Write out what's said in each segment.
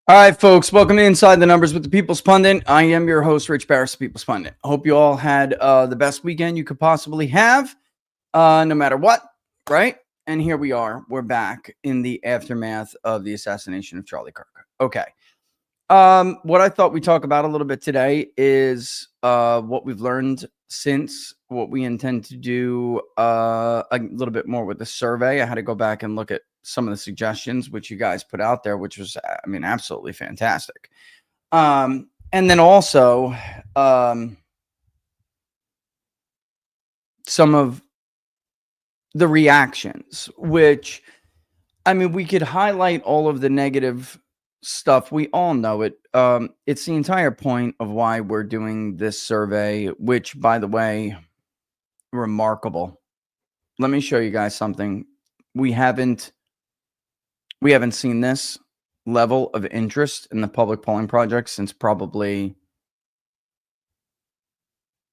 All right, folks, welcome to Inside the Numbers with the People's Pundit. I am your host, Rich Barris, the People's Pundit. I hope you all had the best weekend you could possibly have, no matter what, right? And here we are. We're back in the aftermath of the assassination of Charlie Kirk. Okay. What I thought we'd talk about a little bit today is what we've learned since, what we intend to do a little bit more with the survey. I had to go back and look at some of the suggestions which you guys put out there, which was, absolutely fantastic. And then also some of the reactions, which, we could highlight all of the negative stuff. We all know it. It's the entire point of why we're doing this survey, which, by the way, remarkable. Let me show you guys something. We haven't seen this level of interest in the public polling project since probably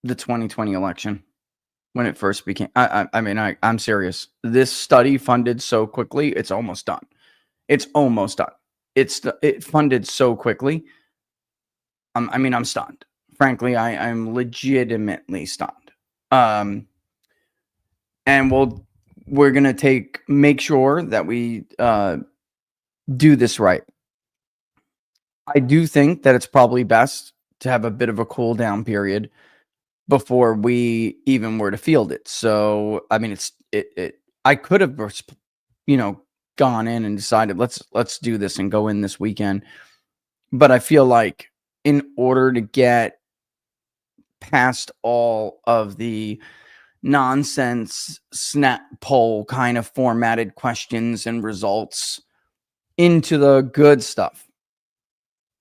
the 2020 election when it first became. I'm serious. This study funded so quickly, it's almost done. It's almost done. It funded so quickly. I'm stunned. Frankly, I'm legitimately stunned. And we're gonna make sure that we do this right. I do think that it's probably best to have a bit of a cool down period before we even were to field it. So, I could have, gone in and decided let's do this and go in this weekend. But I feel like in order to get past all of the nonsense snap poll kind of formatted questions and results into the good stuff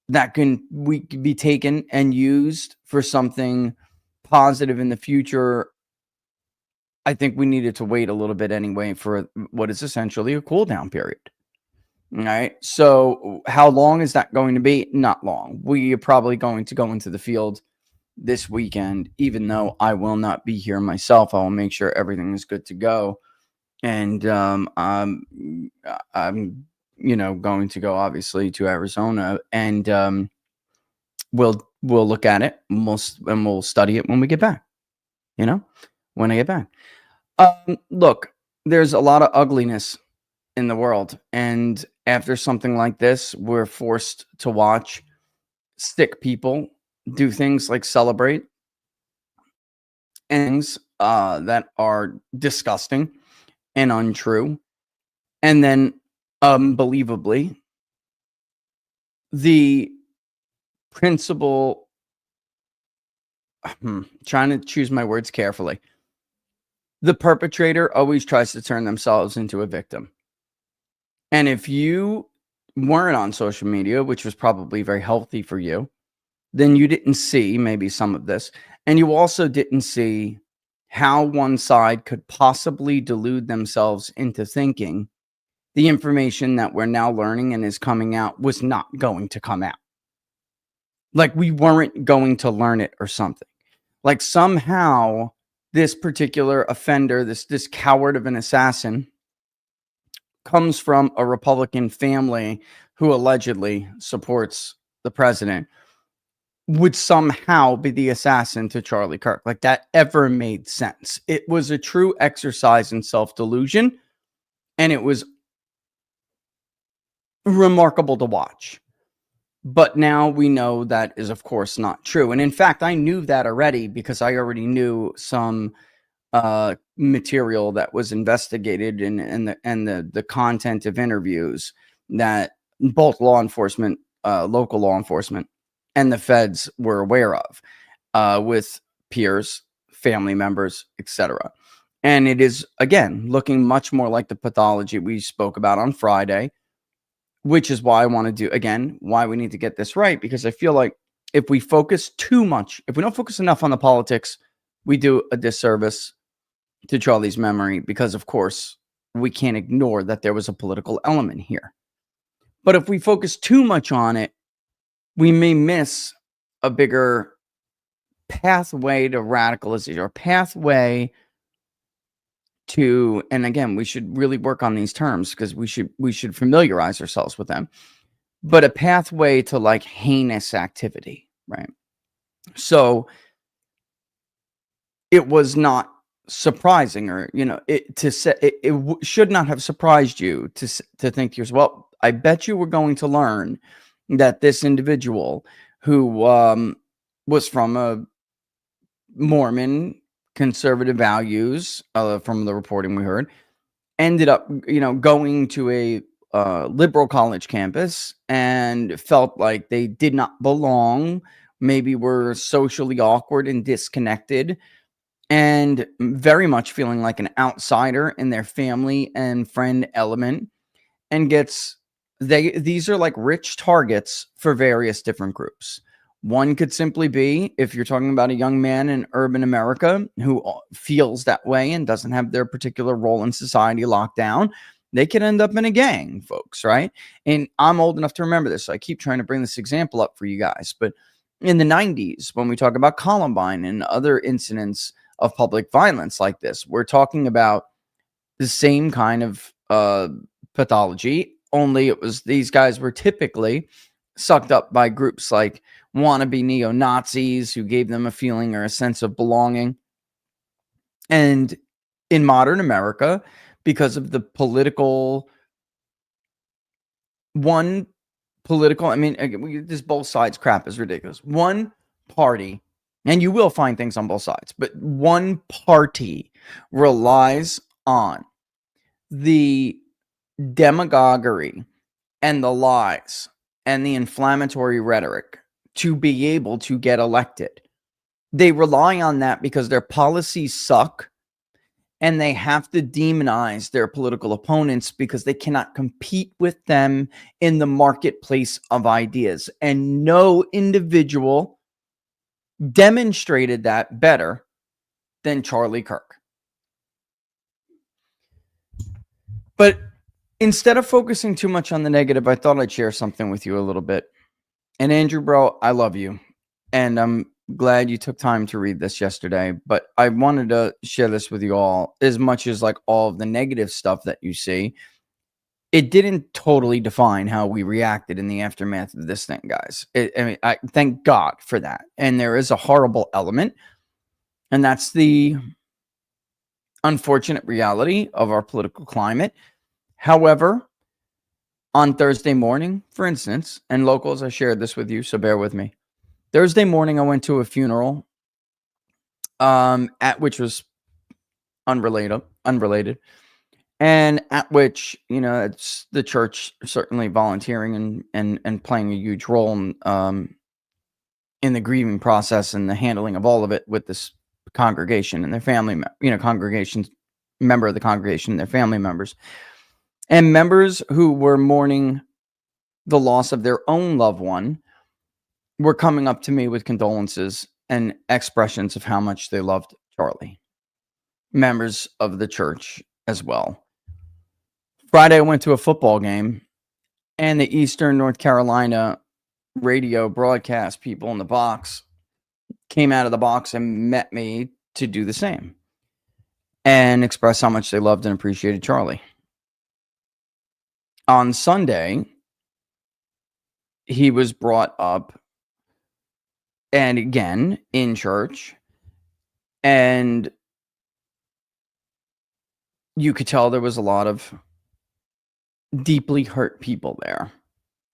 that can be taken and used for something positive in the future, I think we needed to wait a little bit anyway for what is essentially a cool down period. All right. So how long is that going to be? Not long. We are probably going to go into the field this weekend, even though I will not be here myself. I will make sure everything is good to go. And I'm going to go obviously to Arizona, and we'll look at it and we'll study it when we get back. When I get back. Look, there's a lot of ugliness in the world, and after something like this, we're forced to watch sick people do things like celebrate things that are disgusting and untrue, and then unbelievably, the principal, trying to choose my words carefully, the perpetrator always tries to turn themselves into a victim. And if you weren't on social media, which was probably very healthy for you, then you didn't see maybe some of this. And you also didn't see how one side could possibly delude themselves into thinking the information that we're now learning and is coming out was not going to come out. Like we weren't going to learn it or something. Like somehow this particular offender, this coward of an assassin, comes from a Republican family who allegedly supports the president, would somehow be the assassin to Charlie Kirk. Like that ever made sense. It was a true exercise in self-delusion, and it was remarkable to watch. But now we know that is, of course, not true. And in fact, I knew that already because I already knew some material that was investigated and the content of interviews that both law enforcement, local law enforcement, and the feds were aware of with peers, family members, etc. And it is, again, looking much more like the pathology we spoke about on Friday, which is why I want to do, again, why we need to get this right, because I feel like if we focus too much, if we don't focus enough on the politics, we do a disservice to Charlie's memory, because, of course, we can't ignore that there was a political element here. But if we focus too much on it, we may miss a bigger pathway to radicalization, or pathway to, and again, we should really work on these terms because we should familiarize ourselves with them. but a pathway to like heinous activity, right? So it was not surprising, or it to say should not have surprised you to think to yourself, well, I bet you we're going to learn that this individual who was from a Mormon conservative values, from the reporting we heard, ended up, going to a liberal college campus and felt like they did not belong, maybe were socially awkward and disconnected, and very much feeling like an outsider in their family and friend element, and these are like rich targets for various different groups. One could simply be, if you're talking about a young man in urban America who feels that way and doesn't have their particular role in society locked down, they could end up in a gang, folks, right? And I'm old enough to remember this, so I keep trying to bring this example up for you guys. But in the 90s, when we talk about Columbine and other incidents of public violence like this, we're talking about the same kind of pathology, only these guys were typically sucked up by groups like wannabe neo-Nazis who gave them a feeling or a sense of belonging. And in modern America, because of the this both sides crap is ridiculous. One party, and you will find things on both sides, but one party relies on the demagoguery and the lies and the inflammatory rhetoric to be able to get elected. They rely on that because their policies suck, and they have to demonize their political opponents because they cannot compete with them in the marketplace of ideas. And no individual demonstrated that better than Charlie Kirk. But instead of focusing too much on the negative, I thought I'd share something with you a little bit. And Andrew, bro, I love you. And I'm glad you took time to read this yesterday. But I wanted to share this with you all. As much as like all of the negative stuff that you see, it didn't totally define how we reacted in the aftermath of this thing, guys. I thank God for that. And there is a horrible element. And that's the unfortunate reality of our political climate. However, on Thursday morning, for instance, and locals, I shared this with you, so bear with me. Thursday morning, I went to a funeral, at which was unrelated, and at which, it's the church certainly volunteering and playing a huge role in the grieving process and the handling of all of it with this congregation and their family, member of the congregation and their family members. And members who were mourning the loss of their own loved one were coming up to me with condolences and expressions of how much they loved Charlie. Members of the church as well. Friday, I went to a football game, and the Eastern North Carolina radio broadcast people in the box came out of the box and met me to do the same and express how much they loved and appreciated Charlie. On Sunday, he was brought up, and again in church, and you could tell there was a lot of deeply hurt people there,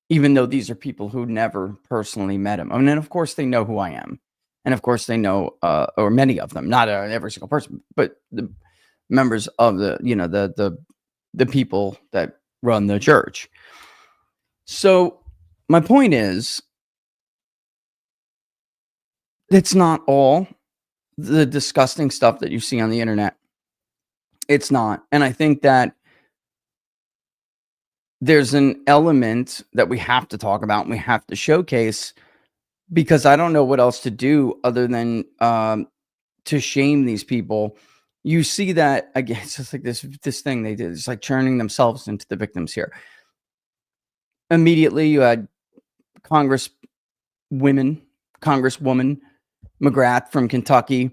even though these are people who never personally met him. I mean, and of course they know who I am, and of course they know, or many of them, not every single person, but the members of the people that run the church. So my point is, it's not all the disgusting stuff that you see on the internet. It's not. And I think that there's an element that we have to talk about and we have to showcase, because I don't know what else to do other than to shame these people. You see that again, it's just like this thing they did. It's like turning themselves into the victims here. Immediately, you had Congresswoman McGrath from Kentucky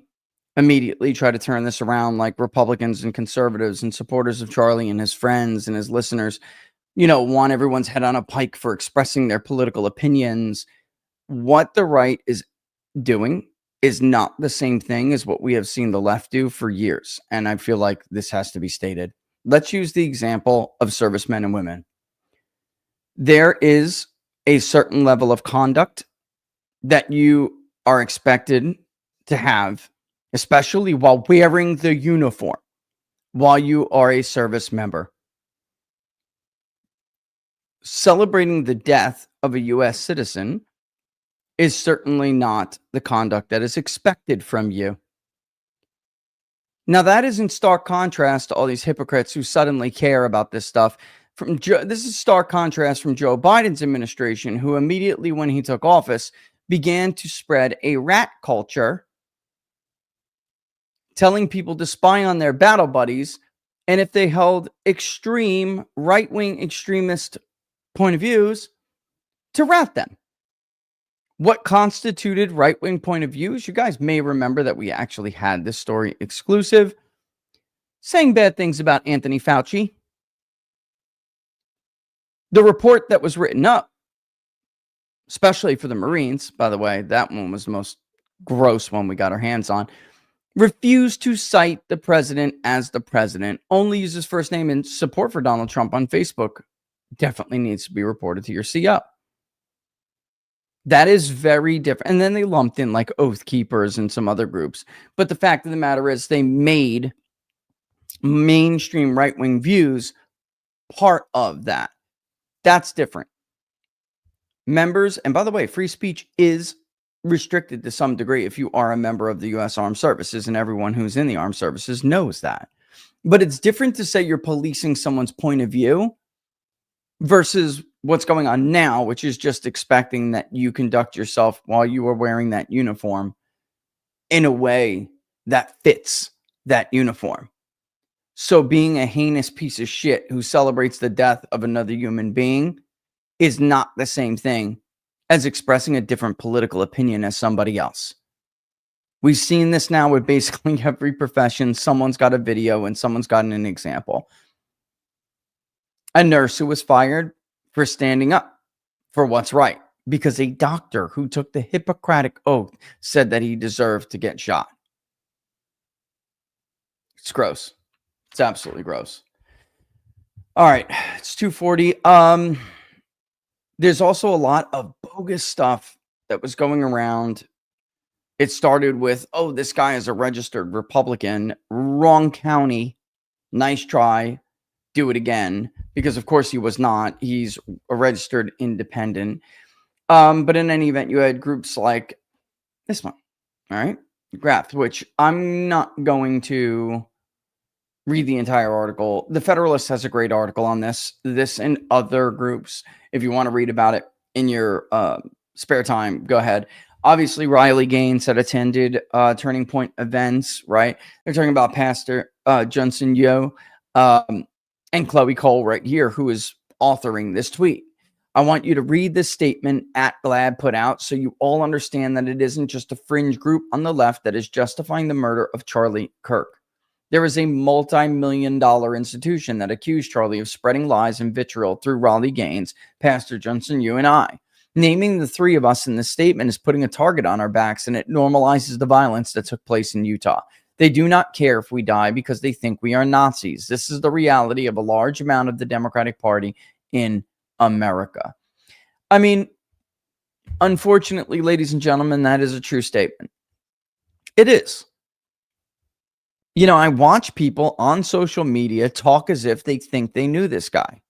immediately try to turn this around, like Republicans and conservatives and supporters of Charlie and his friends and his listeners want everyone's head on a pike for expressing their political opinions. What the right is doing is not the same thing as what we have seen the left do for years. And I feel like this has to be stated. Let's use the example of servicemen and women. There is a certain level of conduct that you are expected to have, especially while wearing the uniform, while you are a service member. Celebrating the death of a U.S. citizen is certainly not the conduct that is expected from you. Now, that is in stark contrast to all these hypocrites who suddenly care about this stuff. This is stark contrast from Joe Biden's administration, who immediately when he took office began to spread a rat culture, telling people to spy on their battle buddies, and if they held extreme right-wing extremist point of views, to rat them. What constituted right-wing point of views? You guys may remember that we actually had this story exclusive, saying bad things about Anthony Fauci. The report that was written up, especially for the Marines, by the way, that one was the most gross one we got our hands on, refused to cite the president as the president, only uses first name in support for Donald Trump on Facebook. Definitely needs to be reported to your CO. That is very different. And then they lumped in like Oath Keepers and some other groups. But the fact of the matter is they made mainstream right-wing views part of that. That's different. Members, and by the way, free speech is restricted to some degree if you are a member of the U.S. Armed Services, and everyone who's in the Armed Services knows that. But it's different to say you're policing someone's point of view versus what's going on now, which is just expecting that you conduct yourself while you are wearing that uniform in a way that fits that uniform. So being a heinous piece of shit who celebrates the death of another human being is not the same thing as expressing a different political opinion as somebody else. We've seen this now with basically every profession. Someone's got a video and someone's gotten an example. A nurse who was fired for standing up for what's right because a doctor who took the Hippocratic oath said that he deserved to get shot. It's gross. It's absolutely gross. All right, it's 2:40. There's also a lot of bogus stuff that was going around. It started with, oh, this guy is a registered Republican. Wrong county. Nice try. Do it again. Because, of course, he was not. He's a registered independent. But in any event, you had groups like this one. All right. Graft, which I'm not going to read the entire article. The Federalist has a great article on this and other groups. If you want to read about it in your spare time, go ahead. Obviously, Riley Gaines had attended Turning Point events, right? They're talking about Pastor Johnson Yo and Chloe Cole right here, who is authoring this tweet. I want you to read this statement @Glad put out so you all understand that it isn't just a fringe group on the left that is justifying the murder of Charlie Kirk. There is a multi-million-dollar institution that accused Charlie of spreading lies and vitriol through Riley Gaines, Pastor Johnson, you and I. Naming the three of us in this statement is putting a target on our backs, and it normalizes the violence that took place in Utah. They do not care if we die because they think we are Nazis. This is the reality of a large amount of the Democratic Party in America. I mean, unfortunately, ladies and gentlemen, that is a true statement. It is. You know, I watch people on social media talk as if they think they knew this guy.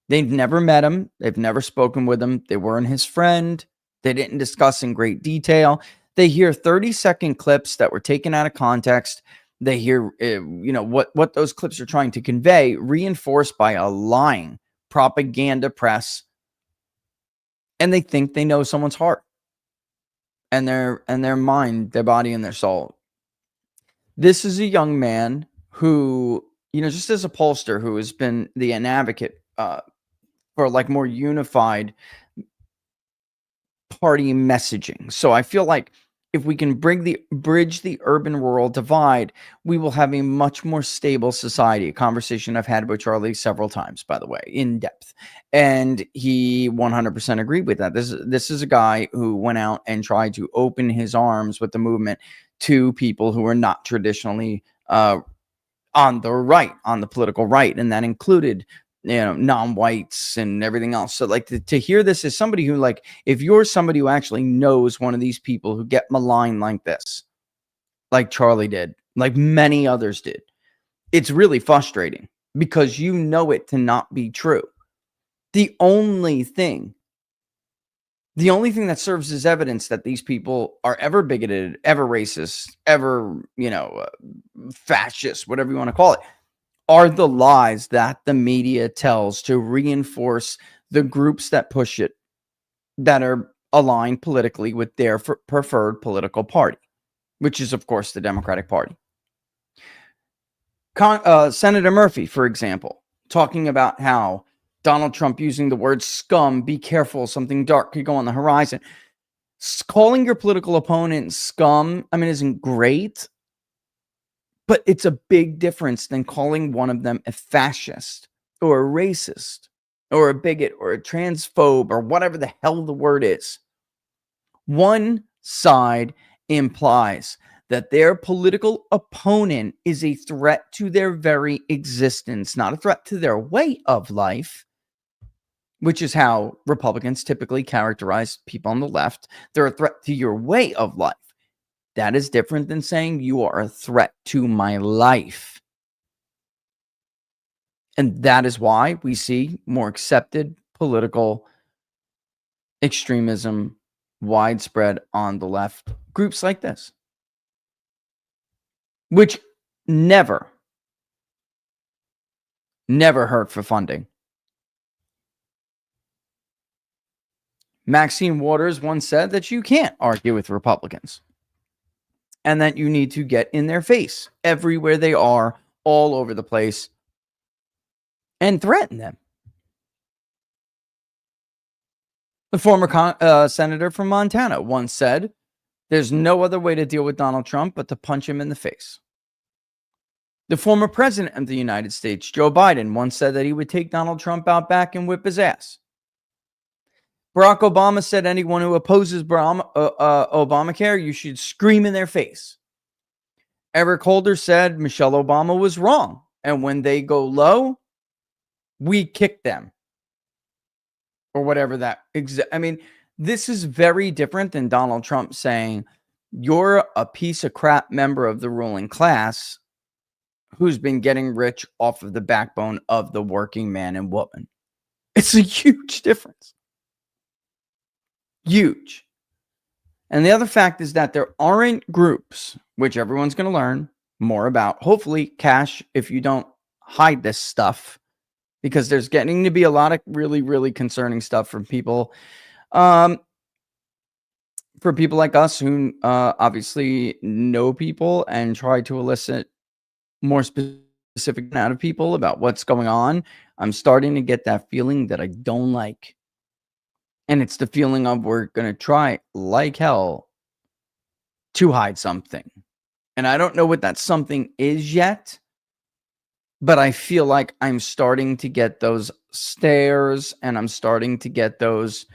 They've never met him. They've never spoken with him. They weren't his friend. They didn't discuss in great detail. They hear 30-second clips that were taken out of context. They hear, what those clips are trying to convey, reinforced by a lying propaganda press. And they think they know someone's heart and their mind, their body, and their soul. This is a young man who, just as a pollster who has been an advocate for like more unified party messaging. So I feel like if we can bridge the urban-rural divide, we will have a much more stable society. A conversation I've had with Charlie several times, by the way, in depth. And he 100% agreed with that. This is a guy who went out and tried to open his arms with the movement to people who are not traditionally on the right, on the political right. And that included, non-whites and everything else. So like to hear this as somebody who, like, if you're somebody who actually knows one of these people who get maligned like this, like Charlie did, like many others did, it's really frustrating because you know it to not be true. The only thing that serves as evidence that these people are ever bigoted, ever racist, ever, fascist, whatever you want to call it, are the lies that the media tells to reinforce the groups that push it, that are aligned politically with their preferred political party, which is, of course, the Democratic Party. Senator Murphy, for example, talking about how Donald Trump using the word scum, be careful, something dark could go on the horizon. Calling your political opponent scum, isn't great. But it's a big difference than calling one of them a fascist or a racist or a bigot or a transphobe or whatever the hell the word is. One side implies that their political opponent is a threat to their very existence, not a threat to their way of life, which is how Republicans typically characterize people on the left. They're a threat to your way of life. That is different than saying you are a threat to my life. And that is why we see more accepted political extremism widespread on the left. Groups like this, which never hurt for funding. Maxine Waters once said that you can't argue with Republicans, and that you need to get in their face everywhere they are, all over the place, and threaten them. The former senator from Montana once said, there's no other way to deal with Donald Trump but to punch him in the face. The former president of the United States, Joe Biden, once said that he would take Donald Trump out back and whip his ass. Barack Obama said anyone who opposes Obamacare, you should scream in their face. Eric Holder said Michelle Obama was wrong, and when they go low, we kick them. Or whatever that... this is very different than Donald Trump saying, you're a piece of crap member of the ruling class who's been getting rich off of the backbone of the working man and woman. It's a huge difference. Huge. And the other fact is that there aren't groups, which everyone's going to learn more about. Hopefully, Cash, if you don't hide this stuff, because there's getting to be a lot of really, really concerning stuff from people, for people like us who obviously know people and try to elicit more specific out of people about what's going on. I'm starting to get that feeling that I don't like. And it's the feeling of we're going to try like hell to hide something. And I don't know what that something is yet, but I feel like I'm starting to get those stares and I'm starting to get those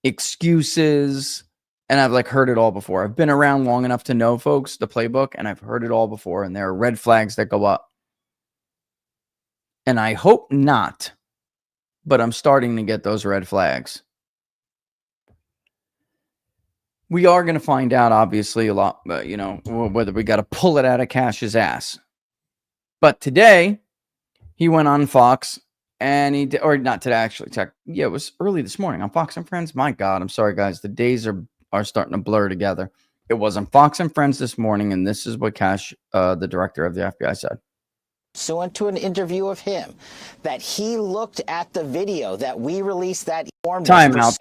excuses. And I've heard it all before. I've been around long enough to know, folks, the playbook, and I've heard it all before. And there are red flags that go up. And I hope not, but I'm starting to get those red flags. We are going to find out, obviously, a lot, whether we got to pull it out of Cash's ass. But today, he went on Fox, and he did, or not today, actually. Yeah, it was early this morning on Fox and Friends. My God, I'm sorry, guys. The days are starting to blur together. It was on Fox and Friends this morning, and this is what Cash, the director of the FBI, said. So into an interview of him, that he looked at the video that we released that time out.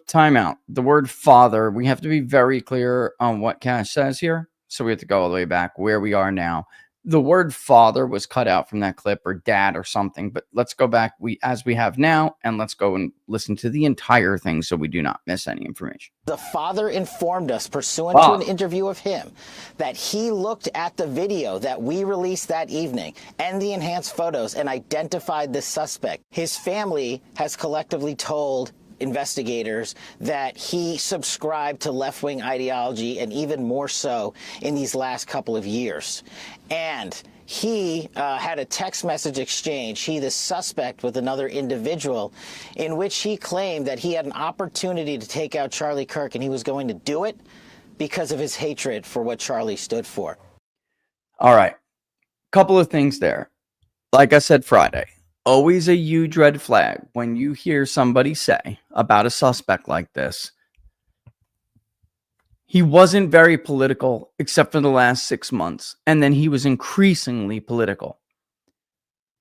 Time out. The word father. We have to be very clear on what Cash says here. So we have to go all the way back where we are now. the word father was cut out from that clip, or dad or something, but let's go back as we have now, and let's go and listen to the entire thing so we do not miss any information. The father informed us, pursuant to an interview of him, that he looked at the video that we released that evening and the enhanced photos and identified the suspect. His family has collectively told investigators that he subscribed to left-wing ideology, and even more so in these last couple of years. And he had a text message exchange, he, the suspect, with another individual, in which he claimed that he had an opportunity to take out Charlie Kirk, and he was going to do it because of his hatred for what Charlie stood for. All right. Couple of things there. Like I said Friday, always a huge red flag when you hear somebody say about a suspect like this, he wasn't very political except for the last 6 months, and then he was increasingly political.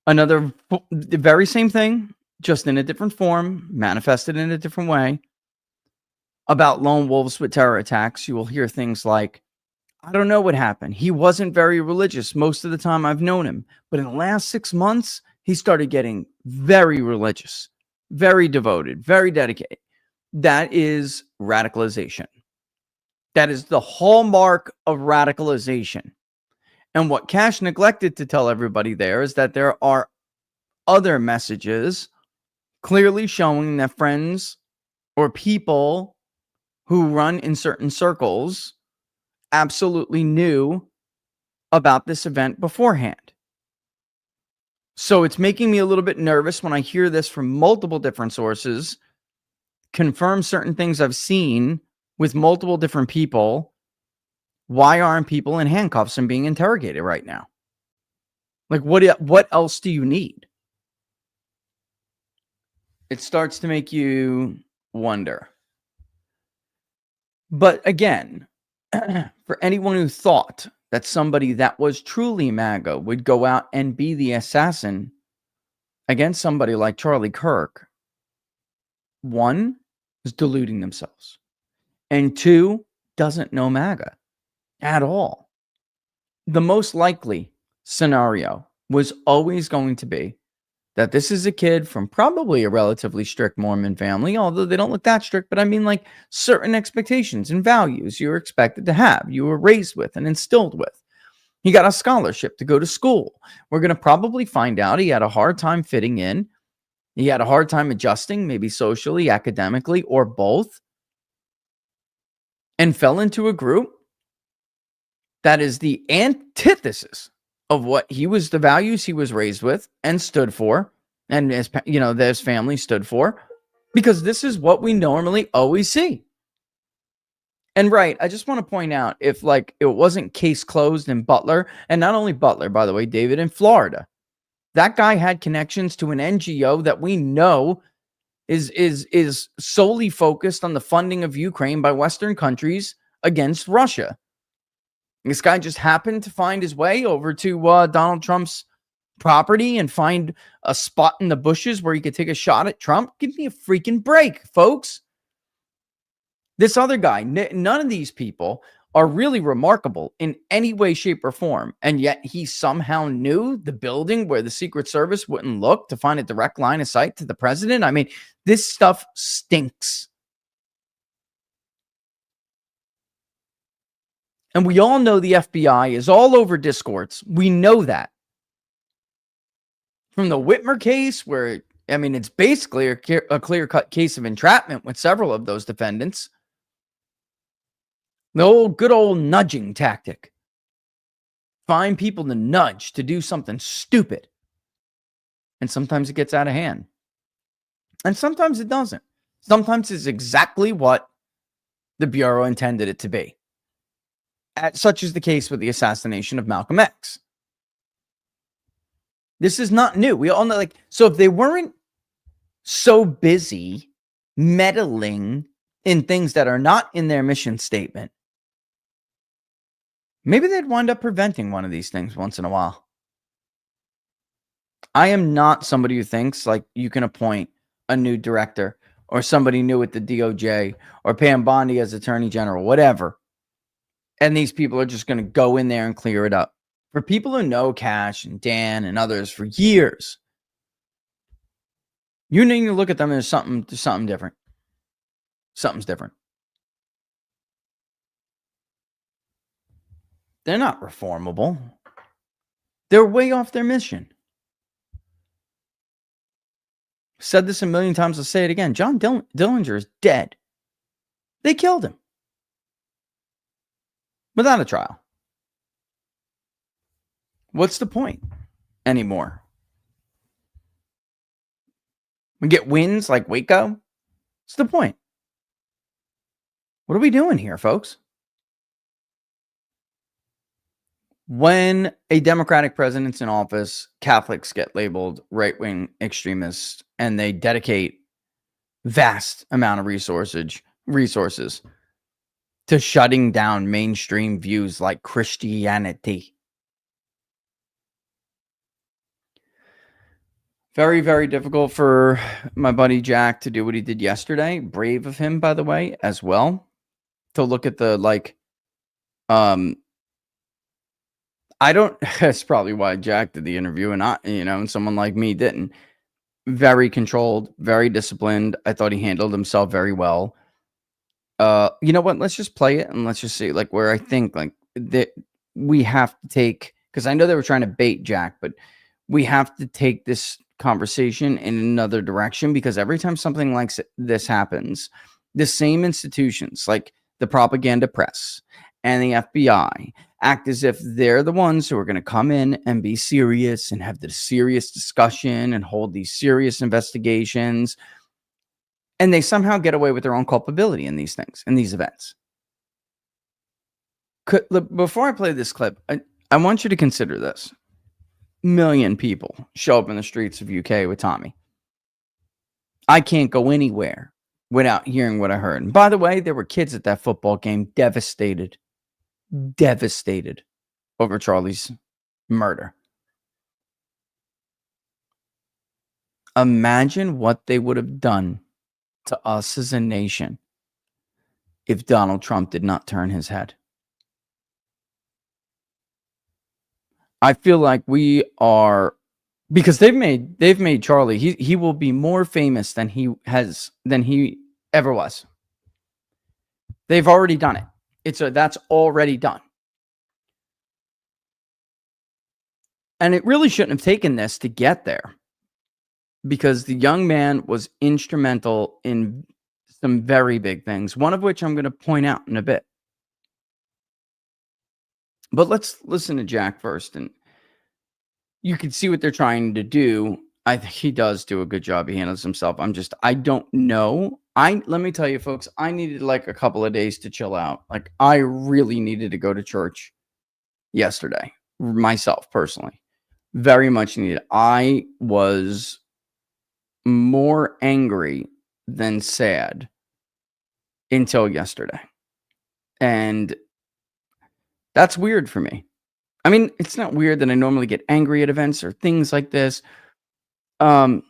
The very same thing, just in a different form, manifested in a different way. About lone wolves with terror attacks, you will hear things like, I don't know what happened. He wasn't very religious most of the time I've known him, but in the last 6 months, he started getting very religious, very devoted, very dedicated. That is radicalization. That is the hallmark of radicalization. And what Cash neglected to tell everybody there is that there are other messages clearly showing that friends or people who run in certain circles absolutely knew about this event beforehand. So it's making me a little bit nervous when I hear this from multiple different sources, confirm certain things I've seen with multiple different people. Why aren't people in handcuffs and being interrogated right now? Like, what else do you need? It starts to make you wonder. But again, for anyone who thought that somebody that was truly MAGA would go out and be the assassin against somebody like Charlie Kirk, one, is deluding themselves, and two, doesn't know MAGA at all. The most likely scenario was always going to be that this is a kid from probably a relatively strict Mormon family, although they don't look that strict, but I mean like certain expectations and values you're expected to have, you were raised with and instilled with. He got a scholarship to go to school. We're going to probably find out he had a hard time fitting in. He had a hard time adjusting, maybe socially, academically, or both, and fell into a group that is the antithesis of what the values he was raised with and stood for, and his family stood for, because this is what we normally always see. And right, I just want to point out, if like it wasn't case closed in Butler, and not only Butler, by the way, David, in Florida, that guy had connections to an NGO that we know is solely focused on the funding of Ukraine by Western countries against Russia. This guy just happened to find his way over to Donald Trump's property and find a spot in the bushes where he could take a shot at Trump. Give me a freaking break, folks. This other guy, none of these people are really remarkable in any way, shape, or form. And yet he somehow knew the building where the Secret Service wouldn't look to find a direct line of sight to the president. I mean, this stuff stinks. And we all know the FBI is all over discords. We know that. From the Whitmer case, where, I mean, it's basically a clear-cut case of entrapment with several of those defendants. The good old nudging tactic. Find people to nudge to do something stupid. And sometimes it gets out of hand. And sometimes it doesn't. Sometimes it's exactly what the Bureau intended it to be. Such is the case with the assassination of Malcolm X. This is not new. We all know, like, so if they weren't so busy meddling in things that are not in their mission statement, maybe they'd wind up preventing one of these things once in a while. I am not somebody who thinks like you can appoint a new director or somebody new at the DOJ or Pam Bondi as Attorney General, whatever, and these people are just going to go in there and clear it up. For people who know Cash and Dan and others for years, you need to look at them as something different. Something's different. They're not reformable. They're way off their mission. Said this a million times, I'll say it again. John Dillinger is dead. They killed him. Without a trial. What's the point anymore? We get wins like Waco? What's the point? What are we doing here, folks? When a Democratic president's in office, Catholics get labeled right-wing extremists, and they dedicate vast amount of resources to shutting down mainstream views like Christianity. Very, very difficult for my buddy Jack to do what he did yesterday. Brave of him, by the way, as well. To look at the, that's probably why Jack did the interview and and someone like me didn't. Very controlled, very disciplined. I thought he handled himself very well. You know what? Let's just play it and let's just see where I think that we have to take, because I know they were trying to bait Jack, but we have to take this conversation in another direction, because every time something like this happens, the same institutions like the propaganda press and the FBI act as if they're the ones who are going to come in and be serious and have the serious discussion and hold these serious investigations. And they somehow get away with their own culpability in these things, in these events. Before I play this clip, I want you to consider this. 1 million people show up in the streets of UK with Tommy. I can't go anywhere without hearing what I heard. And by the way, there were kids at that football game devastated over Charlie's murder. Imagine what they would have done to us as a nation if Donald Trump did not turn his head. I feel like we are, because they've made Charlie, he will be more famous than he ever was. They've already done it. That's already done. And it really shouldn't have taken this to get there, because the young man was instrumental in some very big things, one of which I'm going to point out in a bit. But let's listen to Jack first, and you can see what they're trying to do. I think he does do a good job. He handles himself. I don't know. Let me tell you, folks, I needed a couple of days to chill out. I really needed to go to church yesterday, myself personally. Very much needed. I was more angry than sad until yesterday. And that's weird for me. I mean, it's not weird that I normally get angry at events or things like this. But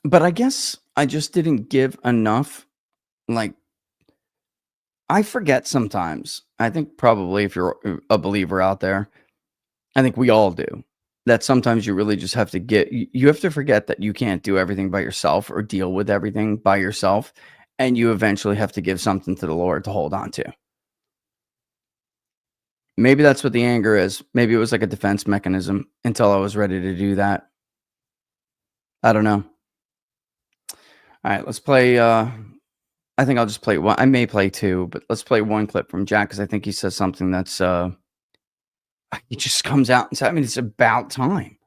I guess I just didn't give enough. I forget sometimes. I think probably if you're a believer out there, I think we all do, that sometimes you really just have to you have to forget that you can't do everything by yourself or deal with everything by yourself. And you eventually have to give something to the Lord to hold on to. Maybe that's what the anger is. Maybe it was like a defense mechanism until I was ready to do that. I don't know. All right, let's play. I think I'll just play one. I may play two, but let's play one clip from Jack, because I think he says something that's it just comes out and says, I mean, it's about time.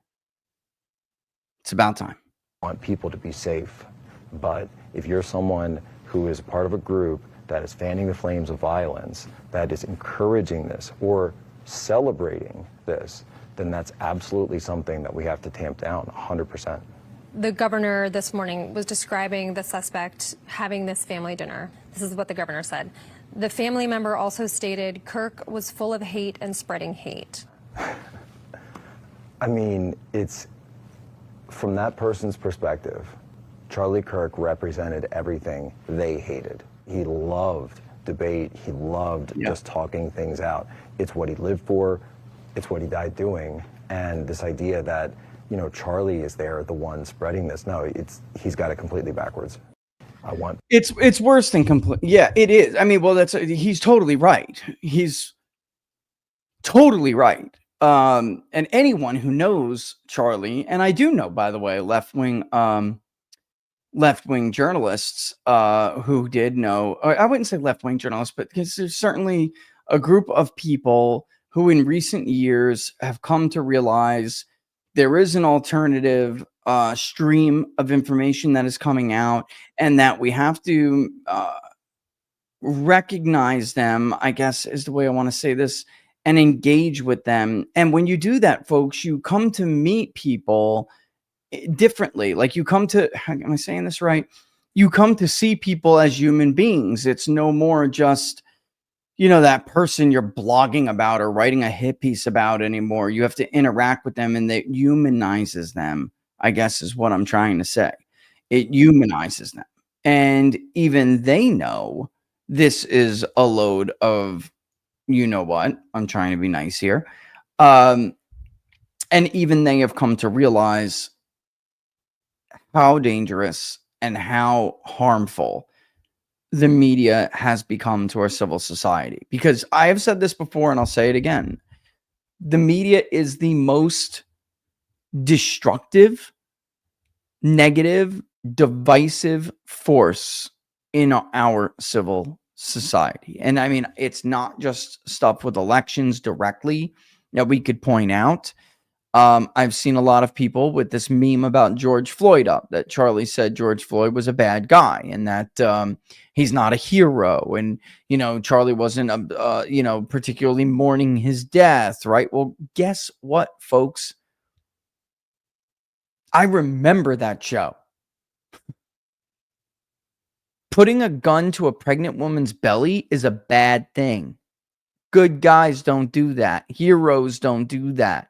It's about time. I want people to be safe, but if you're someone who is part of a group that is fanning the flames of violence, that is encouraging this or celebrating this, then that's absolutely something that we have to tamp down 100%. The governor this morning was describing the suspect having this family dinner. This is what the governor said. The family member also stated Kirk was full of hate and spreading hate. I mean, it's from that person's perspective, Charlie Kirk represented everything they hated. He loved debate. He loved just talking things out. It's what he lived for. It's what he died doing. And this idea that, you know, Charlie is there, the one spreading this. No, he's got it completely backwards. It's worse than complete. Yeah, it is. I mean, well, he's totally right. He's totally right. And anyone who knows Charlie, and I do know, by the way, left-wing journalists who did know, I wouldn't say left-wing journalists, but because there's certainly a group of people who in recent years have come to realize there is an alternative stream of information that is coming out, and that we have to recognize them, I guess is the way I want to say this, and engage with them. And when you do that, folks, you come to meet people differently. Like you come to, am I saying this right? You come to see people as human beings. It's no more just, you know, that person you're blogging about or writing a hit piece about anymore. You have to interact with them, and that humanizes them, I guess is what I'm trying to say. It humanizes them. And even they know this is a load of, you know what, I'm trying to be nice here. And even they have come to realize how dangerous and how harmful the media has become to our civil society. Because I have said this before, and I'll say it again. The media is the most destructive, negative, divisive force in our civil society. And I mean, it's not just stuff with elections directly that we could point out. I've seen a lot of people with this meme about George Floyd up, that Charlie said George Floyd was a bad guy, and that he's not a hero. And, you know, Charlie wasn't, you know, particularly mourning his death, right? Well, guess what, folks? I remember that show. Putting a gun to a pregnant woman's belly is a bad thing. Good guys don't do that. Heroes don't do that.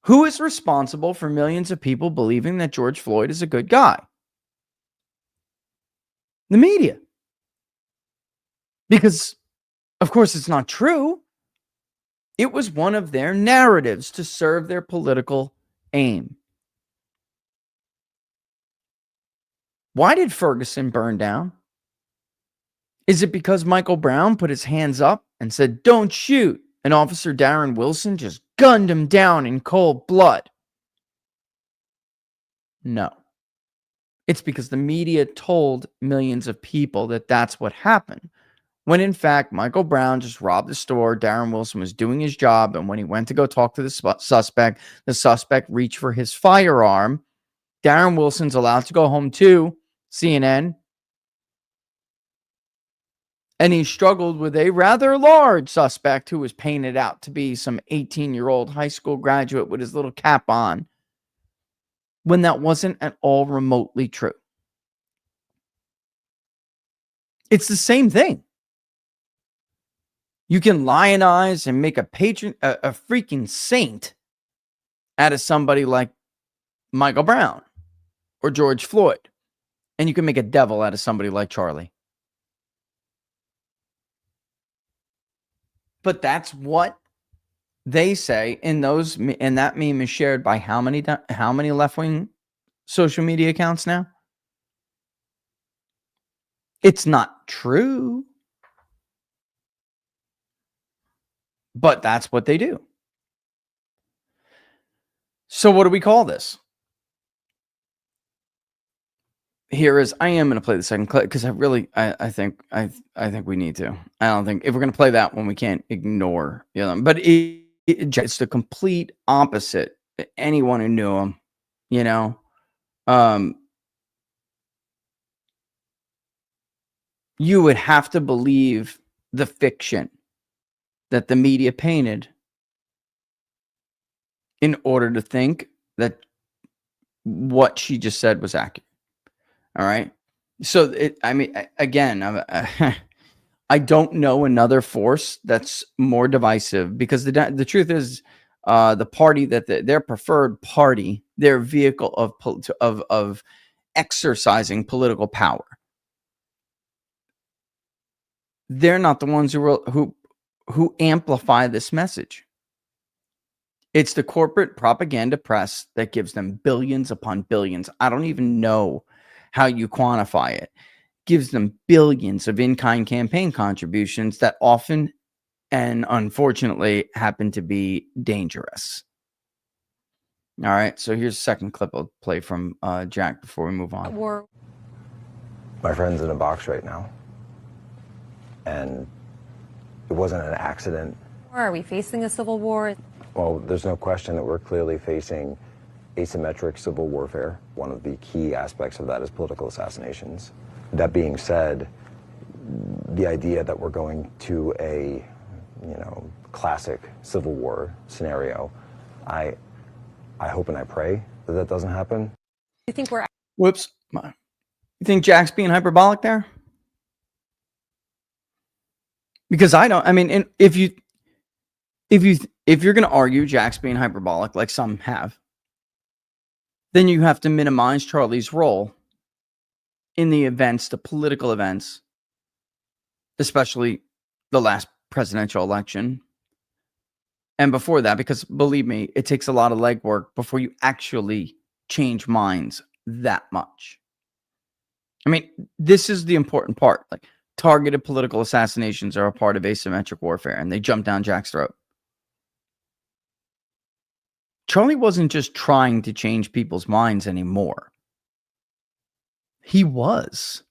Who is responsible for millions of people believing that George Floyd is a good guy? The media. Because, of course, it's not true. It was one of their narratives to serve their political aim. Why did Ferguson burn down? Is it because Michael Brown put his hands up and said, "Don't shoot," and Officer Darren Wilson just gunned him down in cold blood? No. It's because the media told millions of people that that's what happened. When in fact, Michael Brown just robbed the store. Darren Wilson was doing his job. And when he went to go talk to the suspect reached for his firearm. Darren Wilson's allowed to go home too, CNN. And he struggled with a rather large suspect who was painted out to be some 18-year-old high school graduate with his little cap on, when that wasn't at all remotely true. It's the same thing. You can lionize and make a freaking saint out of somebody like Michael Brown or George Floyd. And you can make a devil out of somebody like Charlie. But that's what they say in those, and that meme is shared by how many left-wing social media accounts now? It's not true. But that's what they do. So what do we call this? Here is, I am going to play the second clip because I think we need to. I don't think if we're going to play that one, we can't ignore the other. But it's the complete opposite. Anyone who knew him, you know, you would have to believe the fiction that the media painted in order to think that what she just said was accurate. All right. So again, I don't know another force that's more divisive, because the truth is, the party that their preferred party, their vehicle of exercising political power, they're not the ones who amplify this message. It's the corporate propaganda press that gives them billions upon billions. I don't even know how you quantify it. Gives them billions of in-kind campaign contributions that often and unfortunately happen to be dangerous. All right, so here's a second clip I'll play from Jack before we move on. My friend's in a box right now, and it wasn't an accident. Are we facing a civil war? Well, there's no question that we're clearly facing asymmetric civil warfare. One of the key aspects of that is political assassinations. That being said, the idea that we're going to a, classic civil war scenario, I hope and I pray that that doesn't happen. You think we're... Whoops. You think Jack's being hyperbolic there? Because I don't. I mean, if you're going to argue Jack's being hyperbolic, like some have, then you have to minimize Charlie's role in the events, the political events, especially the last presidential election. And before that, because believe me, it takes a lot of legwork before you actually change minds that much. I mean, this is the important part. Like, targeted political assassinations are a part of asymmetric warfare, and they jump down Jack's throat. Charlie wasn't just trying to change people's minds anymore. He was.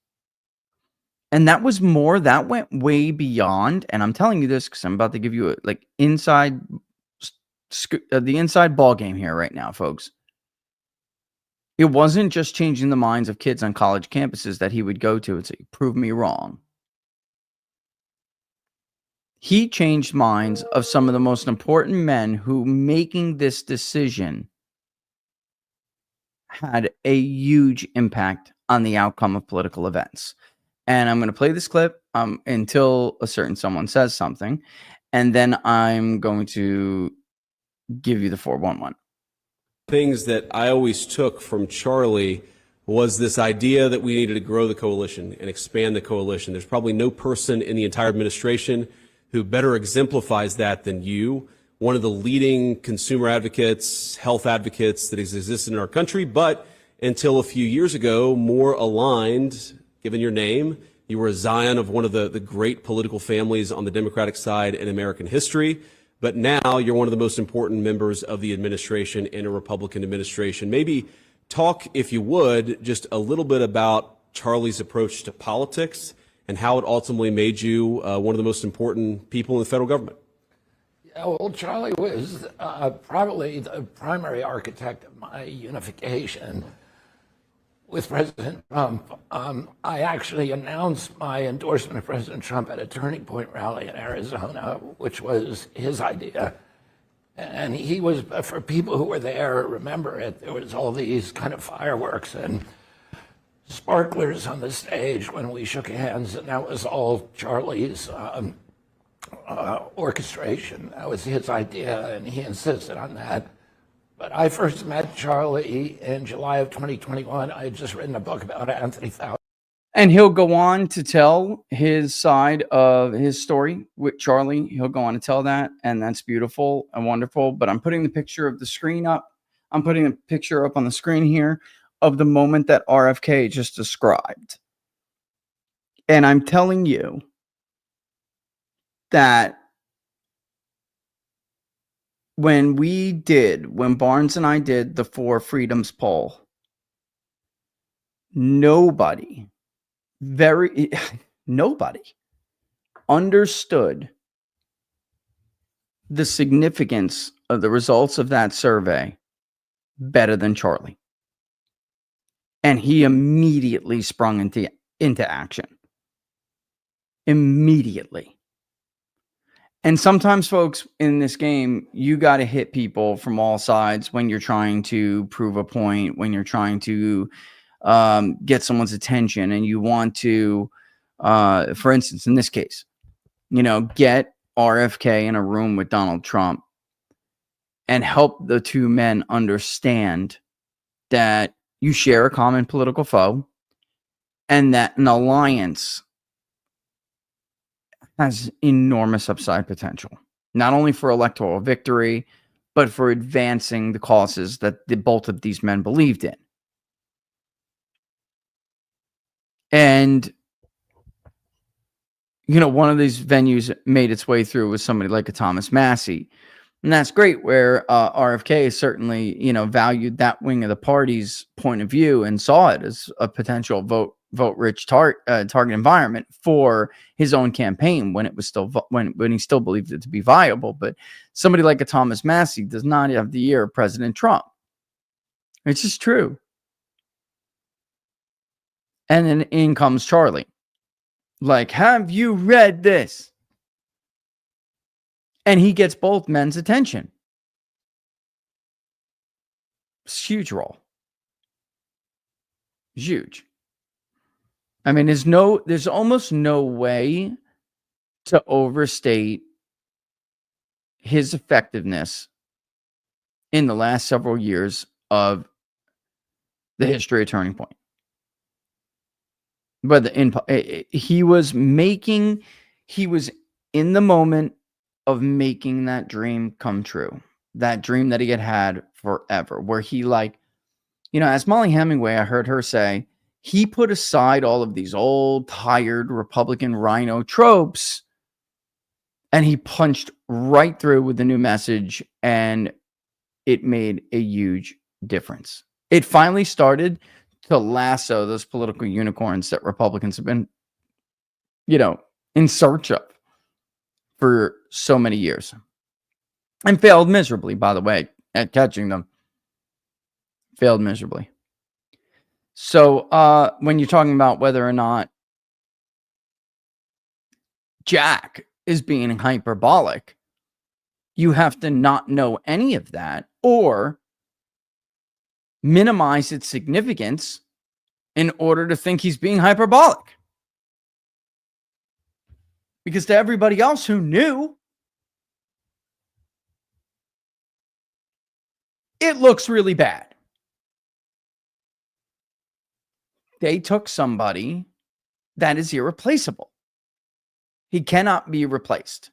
And that was more, that went way beyond, and I'm telling you this because I'm about to give you the inside ball game here right now, folks. It wasn't just changing the minds of kids on college campuses that he would go to and say, prove me wrong. He changed minds of some of the most important men who, making this decision, had a huge impact on the outcome of political events. And I'm going to play this clip until a certain someone says something. And then I'm going to give you the 411. Things that I always took from Charlie was this idea that we needed to grow the coalition and expand the coalition. There's probably no person in the entire administration who better exemplifies that than you, one of the leading consumer advocates, health advocates that has existed in our country, but until a few years ago, more aligned, given your name. You were a scion of one of the great political families on the Democratic side in American history. But now you're one of the most important members of the administration in a Republican administration. Maybe talk, if you would, just a little bit about Charlie's approach to politics and how it ultimately made you one of the most important people in the federal government. Yeah, well, Charlie was probably the primary architect of my unification with President Trump. I actually announced my endorsement of President Trump at a Turning Point rally in Arizona, which was his idea. And he was, for people who were there, remember it, there was all these kind of fireworks and sparklers on the stage when we shook hands, and that was all Charlie's orchestration. That was his idea, and he insisted on that. But I first met Charlie in July of 2021. I had just written a book about Anthony Fauci. And he'll go on to tell his side of his story with Charlie. He'll go on to tell that, and that's beautiful and wonderful. But I'm putting the picture of the screen up. I'm putting a picture up on the screen here of the moment that RFK just described. And I'm telling you that when Barnes and I did the 4 Freedoms poll, nobody understood the significance of the results of that survey better than Charlie. And he immediately sprung into action. Immediately. And sometimes, folks, in this game, you got to hit people from all sides when you're trying to prove a point, when you're trying to get someone's attention, and you want to, for instance, in this case, get RFK in a room with Donald Trump and help the two men understand that you share a common political foe and that an alliance has enormous upside potential, not only for electoral victory, but for advancing the causes that both of these men believed in. And, you know, one of these venues made its way through with somebody like a Thomas Massey. And that's great, where RFK certainly, you know, valued that wing of the party's point of view and saw it as a potential vote-rich target environment for his own campaign when it was still when he still believed it to be viable. But somebody like a Thomas Massey does not have the ear of President Trump. It's just true. And then in comes Charlie. Like, have you read this? And he gets both men's attention. It's a huge role. Huge. I mean, there's almost no way to overstate his effectiveness in the last several years of the history of Turning Point. But he was in the moment of making that dream come true. That dream that he had forever, where he, like, you know, as Molly Hemingway, I heard her say, he put aside all of these old, tired Republican rhino tropes, and he punched right through with the new message, and it made a huge difference. It finally started to lasso those political unicorns that Republicans have been, you know, in search of for so many years, and failed miserably, by the way, at catching them. Failed miserably. So when you're talking about whether or not Jack is being hyperbolic, you have to not know any of that or minimize its significance in order to think he's being hyperbolic. Because to everybody else who knew, it looks really bad. They took somebody that is irreplaceable. He cannot be replaced.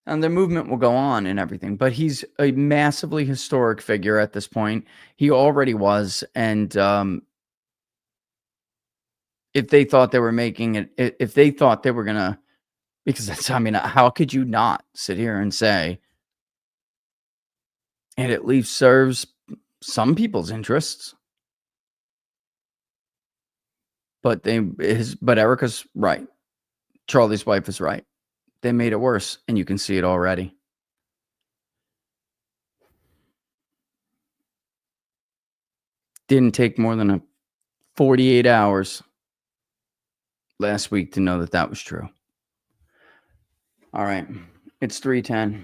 And the movement will go on and everything, but he's a massively historic figure at this point. He already was. And if they thought they were making it, if they thought they were going to, because that's, I mean, how could you not sit here and say it at least serves some people's interests? But Erica's right. Charlie's wife is right. They made it worse, and you can see it already. Didn't take more than 48 hours last week to know that that was true. All right. It's 3:10.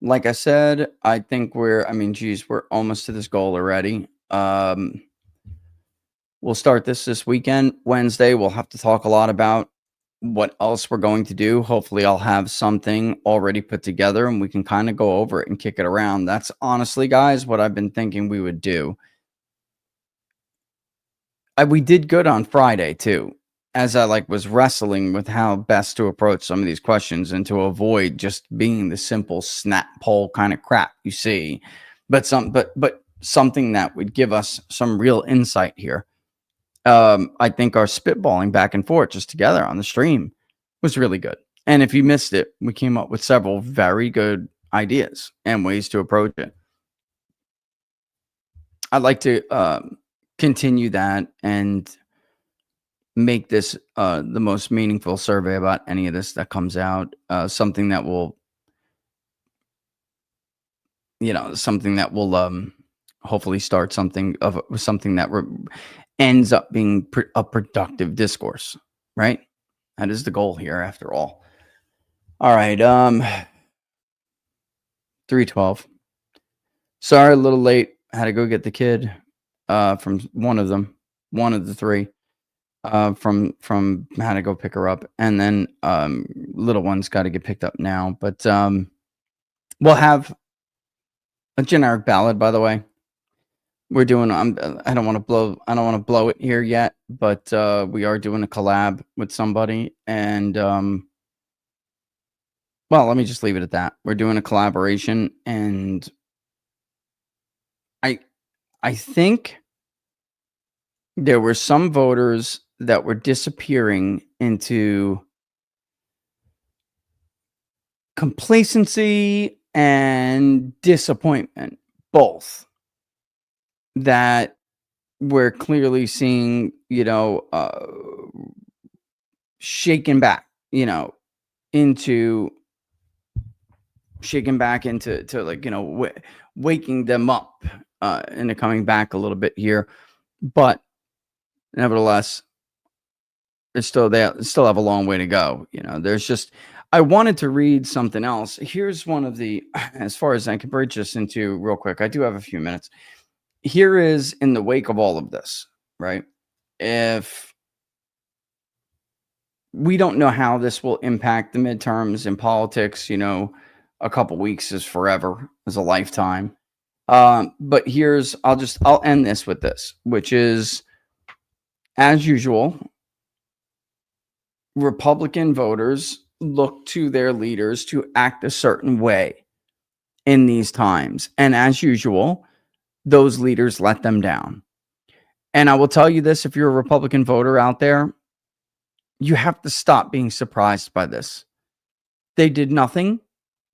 Like I said, I think we're almost to this goal already. We'll start this weekend. Wednesday, we'll have to talk a lot about what else we're going to do. Hopefully, I'll have something already put together and we can kind of go over it and kick it around. That's honestly, guys, what I've been thinking we would do. We did good on Friday, too, as I was wrestling with how best to approach some of these questions and to avoid just being the simple snap poll kind of crap you see, but something that would give us some real insight here. I think our spitballing back and forth just together on the stream was really good. And if you missed it, we came up with several very good ideas and ways to approach it. I'd like to continue that and make this the most meaningful survey about any of this that comes out. Something that will, hopefully start something that ends up being a productive discourse, right? That is the goal here, after all. All right, 3:12. Sorry, a little late. Had to go get the kid from one of the three. From had to go pick her up, and then little one's got to get picked up now. But we'll have a generic ballad, by the way. we're doing. I don't want to blow it here yet, but we are doing a collab with somebody, and well, let me just leave it at that. We're doing a collaboration, and I think there were some voters that were disappearing into complacency and disappointment, both, that we're clearly seeing, shaken back, into waking them up into coming back a little bit here. But nevertheless, they still have a long way to go. There's just, I wanted to read something else. Here's one of the, as far as I can bridge this into real quick, I do have a few minutes. Here is, in the wake of all of this, right? If we don't know how this will impact the midterms in politics, a couple weeks is forever, is a lifetime. But I'll end this with this, which is, as usual, Republican voters look to their leaders to act a certain way in these times. And as usual, those leaders let them down. And I will tell you this, if you're a Republican voter out there, you have to stop being surprised by this. They did nothing.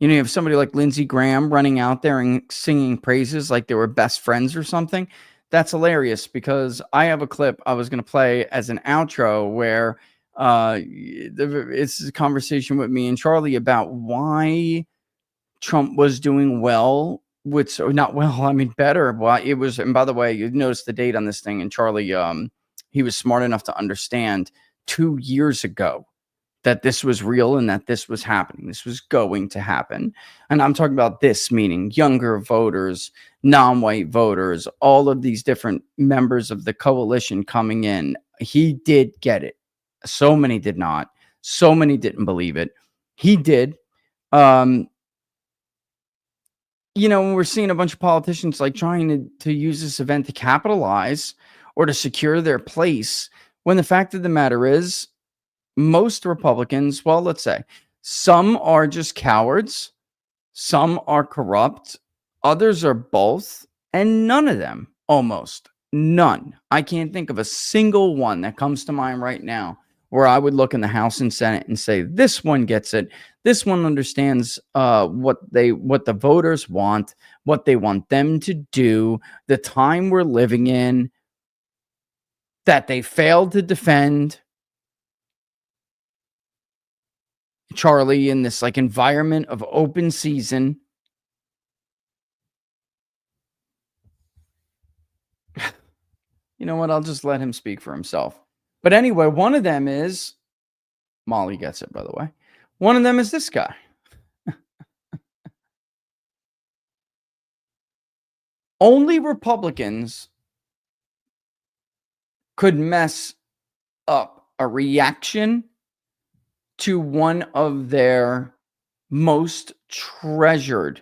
You have somebody like Lindsey Graham running out there and singing praises like they were best friends or something. That's hilarious, because I have a clip I was going to play as an outro where it's a conversation with me and Charlie about why Trump was doing well with, not well, I mean better. Why it was, and by the way, you notice the date on this thing, and Charlie, he was smart enough to understand 2 years ago that this was real and that this was happening. This was going to happen. And I'm talking about this, meaning younger voters, non-white voters, all of these different members of the coalition coming in. He did get it. So many did not. So many didn't believe it. He did. We're seeing a bunch of politicians like trying to use this event to capitalize or to secure their place, when the fact of the matter is, most Republicans, well, let's say some are just cowards, some are corrupt, others are both, and none of them, almost none. I can't think of a single one that comes to mind right now where I would look in the House and Senate and say, this one gets it. This one understands what the voters want, what they want them to do, the time we're living in, that they failed to defend Charlie in this environment of open season. You know what? I'll just let him speak for himself. But anyway, one of them is, Molly gets it, by the way. One of them is this guy. Only Republicans could mess up a reaction to one of their most treasured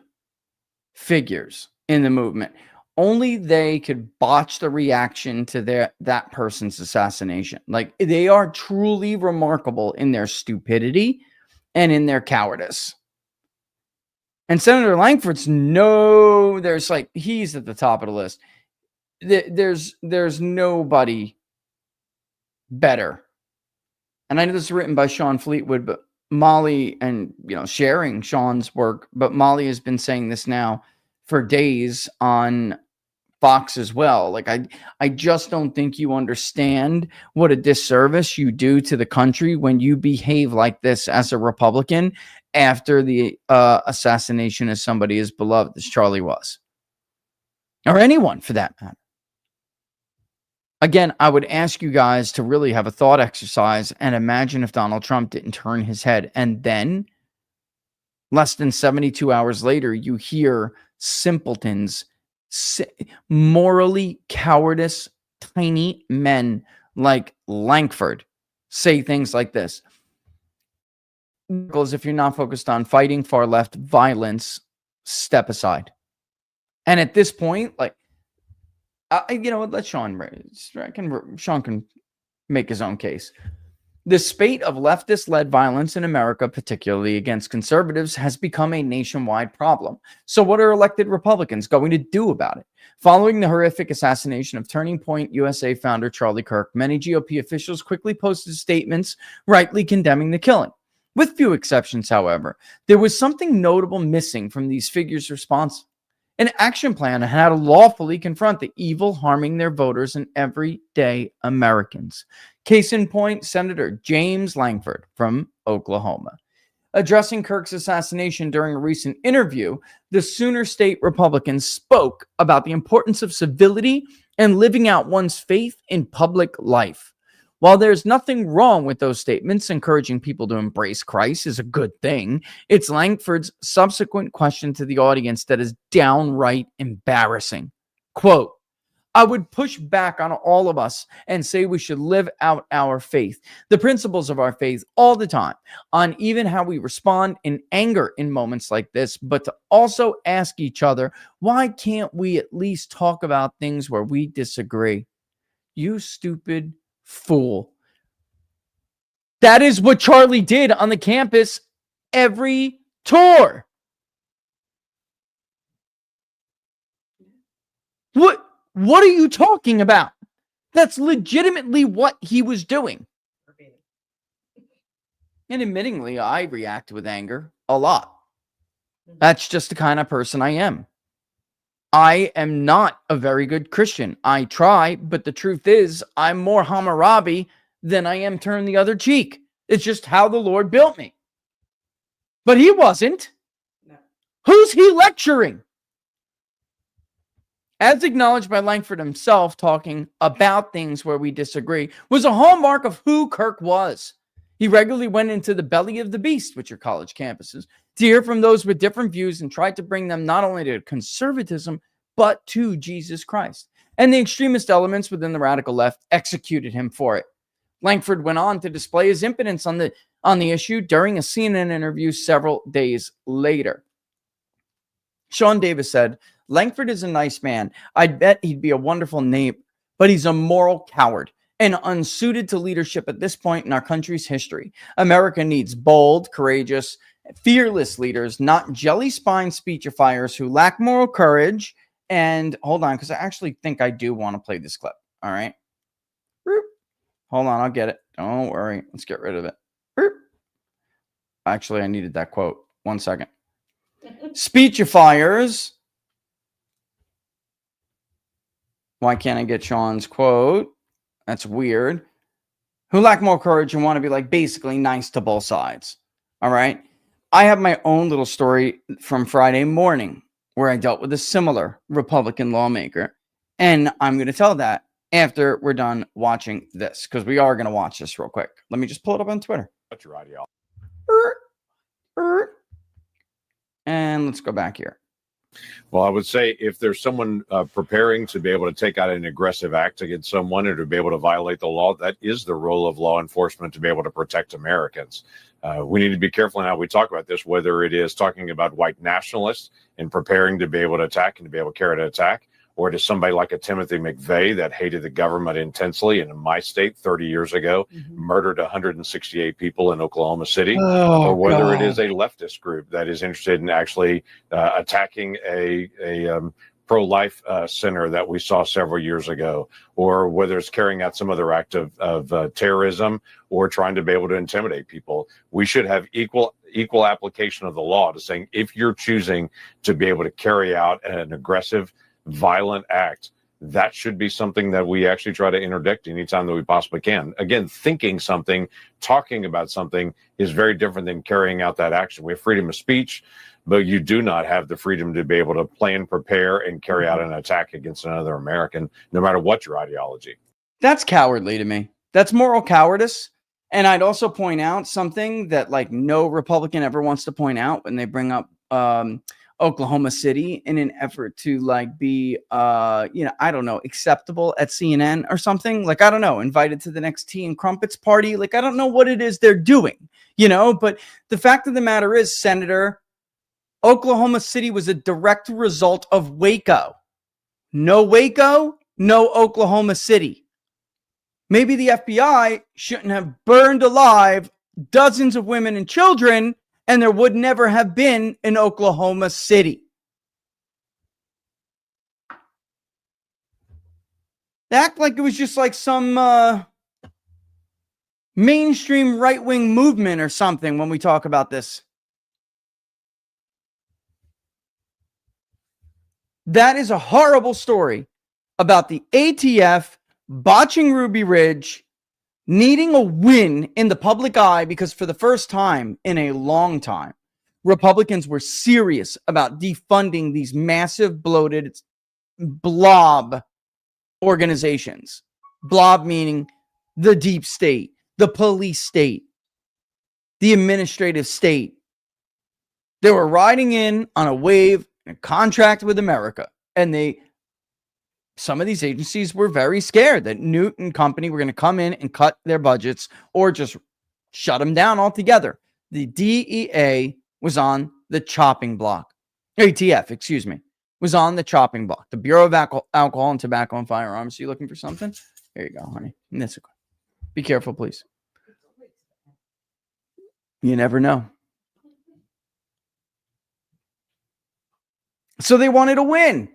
figures in the movement. Only they could botch the reaction to that person's assassination. They are truly remarkable in their stupidity and in their cowardice. And Senator Langford's he's at the top of the list. There's nobody better. And I know this is written by Sean Fleetwood, but Molly, and sharing Sean's work, but Molly has been saying this now for days on Fox as well. I just don't think you understand what a disservice you do to the country when you behave like this as a Republican after the assassination of somebody as beloved as Charlie was, or anyone for that matter. Again, I would ask you guys to really have a thought exercise and imagine if Donald Trump didn't turn his head, and then less than 72 hours later, you hear simpletons, morally cowardice, tiny men like Langford say things like this. If you're not focused on fighting far left violence, step aside. And at this point, You know what? Let Sean. Sean can make his own case. The spate of leftist-led violence in America, particularly against conservatives, has become a nationwide problem. So what are elected Republicans going to do about it? Following the horrific assassination of Turning Point USA founder Charlie Kirk, many GOP officials quickly posted statements rightly condemning the killing. With few exceptions, however, there was something notable missing from these figures' response. An action plan on how to lawfully confront the evil harming their voters and everyday Americans. Case in point, Senator James Lankford from Oklahoma. Addressing Kirk's assassination during a recent interview, the Sooner State Republican spoke about the importance of civility and living out one's faith in public life. While there's nothing wrong with those statements, encouraging people to embrace Christ is a good thing. It's Lankford's subsequent question to the audience that is downright embarrassing. Quote, I would push back on all of us and say we should live out our faith, the principles of our faith all the time, on even how we respond in anger in moments like this, but to also ask each other, why can't we at least talk about things where we disagree? You stupid fool. That is what Charlie did on the campus every tour. What are you talking about? That's legitimately what he was doing. And admittingly, I react with anger a lot. That's just the kind of person I am. I am not a very good Christian. I try, but the truth is I'm more Hammurabi than I am turn the other cheek. It's just how the Lord built me. But he wasn't. No. Who's he lecturing? As acknowledged by Lankford himself, talking about things where we disagree was a hallmark of who Kirk was. He regularly went into the belly of the beast, which are college campuses, to hear from those with different views and tried to bring them not only to conservatism, but to Jesus Christ. And the extremist elements within the radical left executed him for it. Lankford went on to display his impotence on the issue during a CNN interview several days later. Sean Davis said, Lankford is a nice man. I'd bet he'd be a wonderful neighbor, but he's a moral coward and unsuited to leadership at this point in our country's history. America needs bold, courageous, fearless leaders, not jelly-spine speechifiers who lack moral courage. And hold on, because I actually think I do want to play this clip. All right. Hold on, I'll get it. Don't worry. Let's get rid of it. Actually, I needed that quote. 1 second. Speechifiers. Why can't I get Sean's quote? That's weird. Who lack more courage and want to be like basically nice to both sides. All right. I have my own little story from Friday morning where I dealt with a similar Republican lawmaker. And I'm going to tell that after we're done watching this, because we are going to watch this real quick. Let me just pull it up on Twitter. What's your ideology? And let's go back here. Well, I would say if there's someone preparing to be able to take out an aggressive act against someone or to be able to violate the law, that is the role of law enforcement to be able to protect Americans. We need to be careful in how we talk about this, whether it is talking about white nationalists and preparing to be able to attack and to be able to carry an attack, or to somebody like a Timothy McVeigh that hated the government intensely and in my state 30 years ago, murdered 168 people in Oklahoma City, or whether it is a leftist group that is interested in actually attacking a pro-life center that we saw several years ago, or whether it's carrying out some other act of terrorism or trying to be able to intimidate people. We should have equal application of the law to saying if you're choosing to be able to carry out an aggressive, violent act, that should be something that we actually try to interdict anytime that we possibly can. Again, thinking something, talking about something is very different than carrying out that action. We have freedom of speech, but you do not have the freedom to be able to plan, prepare, and carry out an attack against another American, no matter what your ideology. That's cowardly to me. That's moral cowardice. And I'd also point out something that like no Republican ever wants to point out when they bring up Oklahoma City in an effort to like be, I don't know, acceptable at CNN or something. Like, I don't know, invited to the next tea and crumpets party. Like, I don't know what it is they're doing, but the fact of the matter is, Senator, Oklahoma City was a direct result of Waco. No Waco, no Oklahoma City. Maybe the FBI shouldn't have burned alive dozens of women and children, and there would never have been an Oklahoma City. They act like it was just like some mainstream right-wing movement or something when we talk about this. That is a horrible story about the ATF botching Ruby Ridge, needing a win in the public eye because for the first time in a long time, Republicans were serious about defunding these massive, bloated blob organizations. Blob meaning the deep state, the police state, the administrative state. They were riding in on a wave, a contract with America, and some of these agencies were very scared that Newt and company were going to come in and cut their budgets or just shut them down altogether. The DEA was on the chopping block. ATF, excuse me, was on the chopping block. The Bureau of Alcohol and Tobacco and Firearms. You looking for something? There you go, honey. Be careful, please. You never know. So they wanted a win.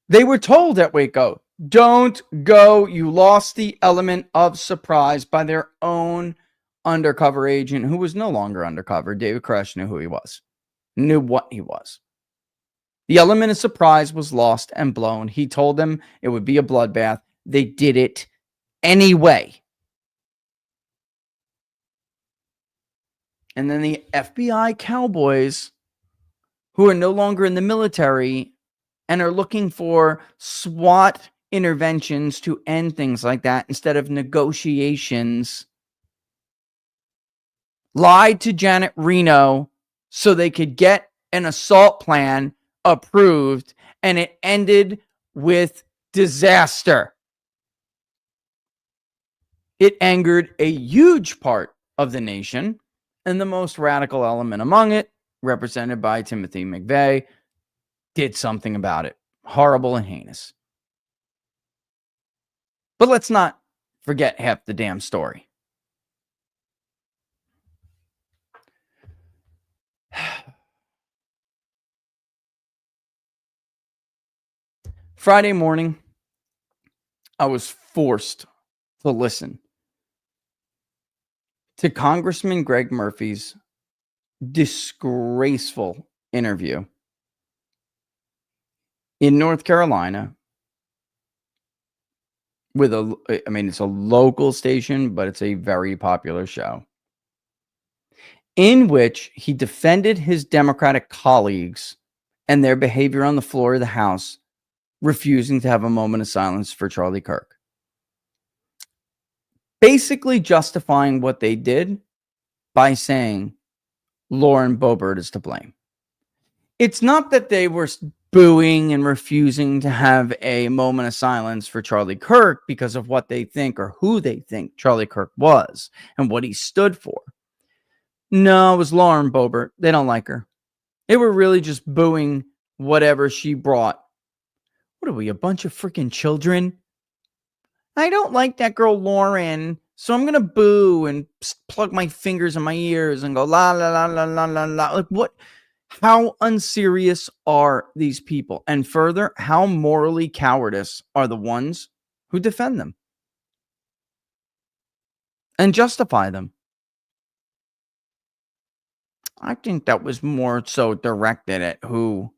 They were told at Waco, don't go. You lost the element of surprise by their own undercover agent who was no longer undercover. David Koresh knew who he was, knew what he was. The element of surprise was lost and blown. He told them it would be a bloodbath. They did it anyway. And then the FBI cowboys, who are no longer in the military and are looking for SWAT interventions to end things like that instead of negotiations, lied to Janet Reno so they could get an assault plan approved, and it ended with disaster. It angered a huge part of the nation, and the most radical element among it, represented by Timothy McVeigh, did something about it. Horrible and heinous. But let's not forget half the damn story. Friday morning, I was forced to listen to Congressman Greg Murphy's disgraceful interview in North Carolina with it's a local station, but it's a very popular show, in which he defended his Democratic colleagues and their behavior on the floor of the House, refusing to have a moment of silence for Charlie Kirk. Basically justifying what they did by saying Lauren Boebert is to blame. It's not that they were booing and refusing to have a moment of silence for Charlie Kirk because of what they think or who they think Charlie Kirk was and what he stood for. No, it was Lauren Boebert. They don't like her. They were really just booing whatever she brought. What are we, a bunch of freaking children? I don't like that girl Lauren, so I'm going to boo and plug my fingers in my ears and go la la la la la la la. Like what? How unserious are these people? And further, how morally cowardice are the ones who defend them and justify them? I think that was more so directed at who.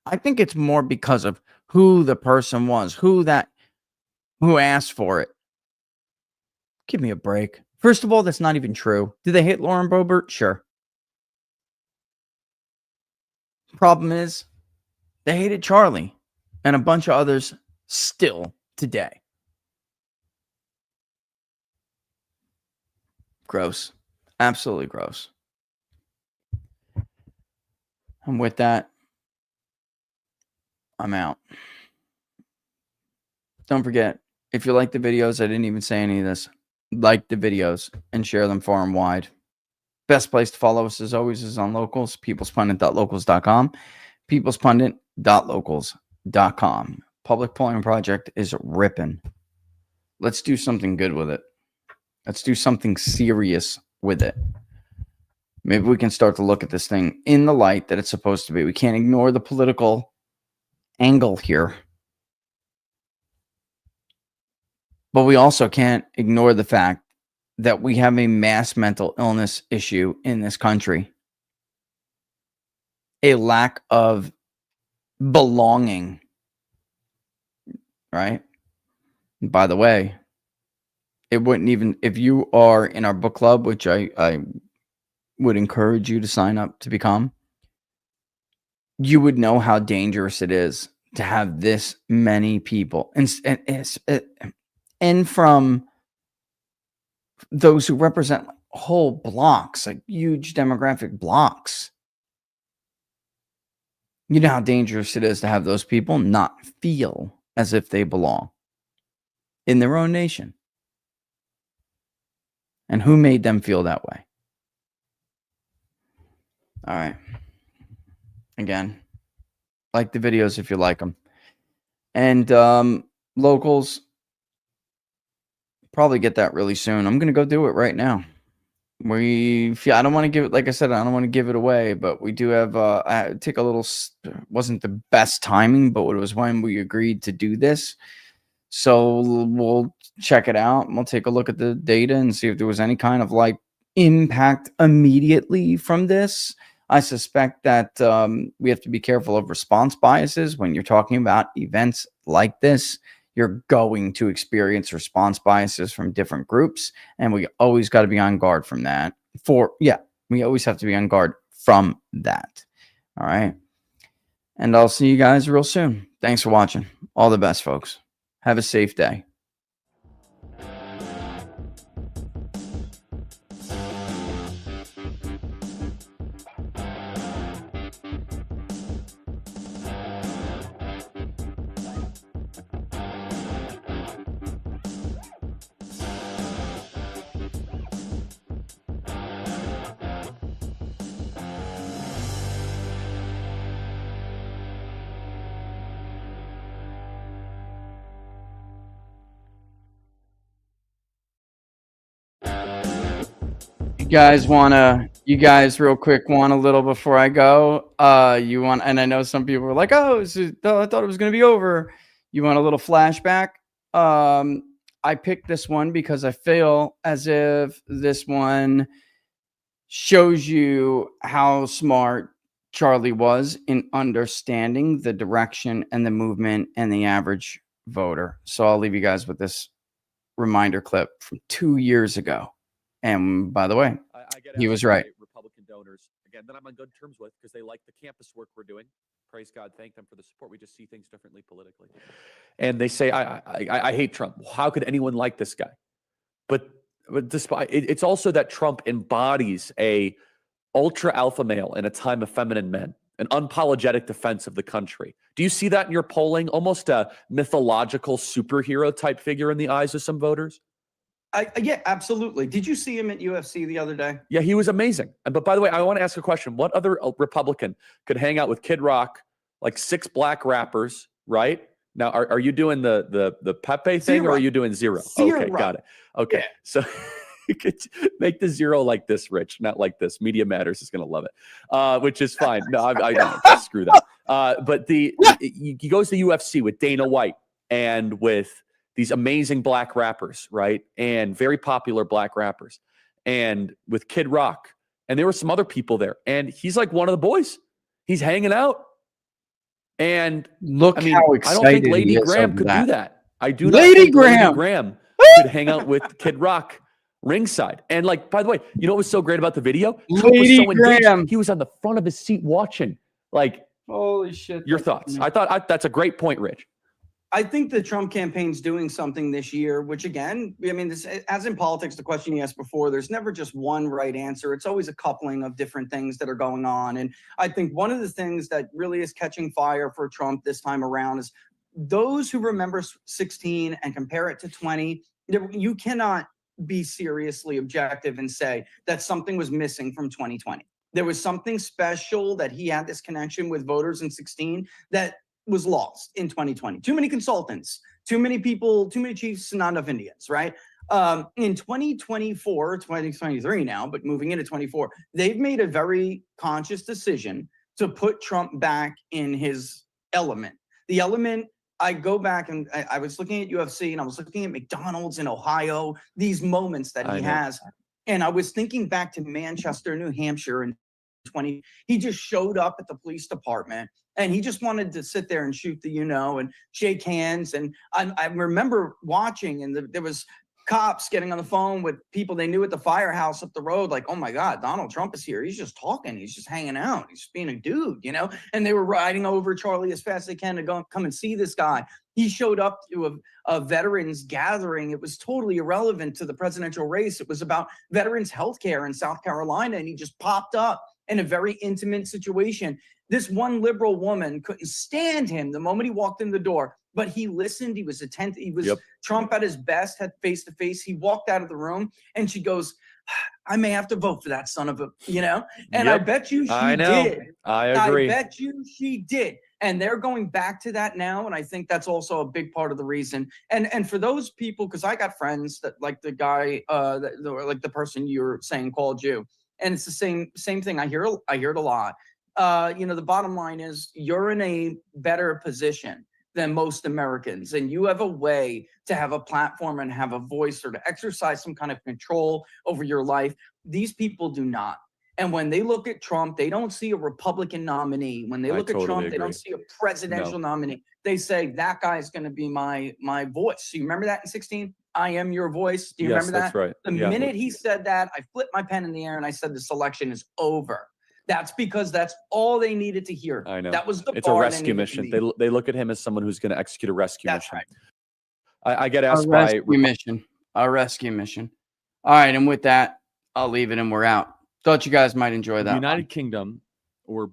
I think it's more because of who the person was, who asked for it. Give me a break. First of all, that's not even true. Do they hate Lauren Boebert? Sure. Problem is, they hated Charlie and a bunch of others still today. Gross. Absolutely gross. And with that, I'm out. Don't forget, if you like the videos, I didn't even say any of this, like the videos and share them far and wide. Best place to follow us, as always, is on Locals, peoplespundit.locals.com, peoplespundit.locals.com. publicpolling.com. Public Polling Project is ripping. Let's do something good with it. Let's do something serious with it. Maybe we can start to look at this thing in the light that it's supposed to be. We can't ignore the political angle here. But we also can't ignore the fact that we have a mass mental illness issue in this country. A lack of belonging. Right? And by the way, it wouldn't even, if you are in our book club, which I would encourage you to sign up to become, you would know how dangerous it is to have this many people. And from those who represent whole blocks, like huge demographic blocks. You know how dangerous it is to have those people not feel as if they belong in their own nation. And who made them feel that way? All right. Again, like the videos if you like them. And locals, probably get that really soon. I'm going to go do it right now. I don't want to give it, like I said, I don't want to give it away, but we do have, take a little, wasn't the best timing, but it was when we agreed to do this. So we'll check it out and we'll take a look at the data and see if there was any kind of like impact immediately from this. I suspect that we have to be careful of response biases when you're talking about events like this. You're going to experience response biases from different groups, and we always got to be on guard from that. We always have to be on guard from that. All right. And I'll see you guys real soon. Thanks for watching. All the best, folks. Have a safe day. You guys real quick want a little before I go, and I know some people were like, I thought it was going to be over. You want a little flashback? I picked this one because I feel as if this one shows you how smart Charlie was in understanding the direction and the movement and the average voter. So I'll leave you guys with this reminder clip from 2 years ago. And by the way, he was right. Republican donors, again, that I'm on good terms with because they like the campus work we're doing. Praise God, thank them for the support. We just see things differently politically. And they say, I hate Trump. How could anyone like this guy? But despite it's also that Trump embodies a ultra alpha male in a time of feminine men, an unapologetic defense of the country. Do you see that in your polling? Almost a mythological superhero type figure in the eyes of some voters? Yeah, absolutely. Did you see him at UFC the other day? Yeah, he was amazing. But by the way, I want to ask a question. What other Republican could hang out with Kid Rock, like 6 black rappers, right? Now, are you doing the Pepe thing or are you doing zero? Okay, got it. Okay, yeah. So you could make the zero like this, Rich, not like this. Media Matters is going to love it, which is fine. No, I don't. Screw that. But he goes to UFC with Dana White and with these amazing black rappers, right? And very popular black rappers. And with Kid Rock. And there were some other people there. And he's like one of the boys. He's hanging out. And look, how excited I don't think Lady Graham could do that. I do not Lady think Lady Graham could hang out with Kid Rock ringside. And like, by the way, you know what was so great about the video? Trump was so engaged. He was on the front of his seat watching. Like, holy shit. Your thoughts? I thought that's a great point, Rich. I think the Trump campaign's doing something this year, which again, I mean, this, as in politics, the question you asked before, there's never just one right answer. It's always a coupling of different things that are going on. And I think one of the things that really is catching fire for Trump this time around is those who remember 16 and compare it to 20, you cannot be seriously objective and say that something was missing from 2020. There was something special that he had this connection with voters in 16 that was lost in 2020. Too many consultants, too many people, too many chiefs, not enough Indians, right? In 2024, 2023 now, but moving into 24, they've made a very conscious decision to put Trump back in his element. The element, I go back and I was looking at UFC and I was looking at McDonald's in Ohio, these moments that he has. And I was thinking back to Manchester, New Hampshire in 20, he just showed up at the police department and he just wanted to sit there and shoot the, and shake hands. And I remember watching, and there was cops getting on the phone with people they knew at the firehouse up the road, like, oh my God, Donald Trump is here. He's just talking. He's just hanging out. He's being a dude, and they were riding over Charlie as fast as they can to go come and see this guy. He showed up to a veterans gathering. It was totally irrelevant to the presidential race. It was about veterans healthcare in South Carolina. And he just popped up in a very intimate situation. This one liberal woman couldn't stand him the moment he walked in the door, but he listened. He was attentive. He was Trump at his best, had face to face. He walked out of the room and she goes, I may have to vote for that son of a, and I bet you she did. I agree. I bet you she did. And they're going back to that now. And I think that's also a big part of the reason. And for those people, because I got friends that like the guy, like the person you're saying called you. And it's the same thing. I hear it a lot. The bottom line is you're in a better position than most Americans, and you have a way to have a platform and have a voice or to exercise some kind of control over your life. These people do not. And when they look at Trump, they don't see a Republican nominee. When they look at Trump, they don't see a presidential nominee. They say that guy is going to be my voice. So you remember that in 16? I am your voice. Do you remember that? That's right. The minute he said that, I flipped my pen in the air and I said this election is over. That's because that's all they needed to hear. I know. That was the It's a rescue mission. They look at him as someone who's going to execute a rescue mission. Right. I get asked by a rescue mission. All right, and with that, I'll leave it and we're out. Thought you guys might enjoy that. United Kingdom or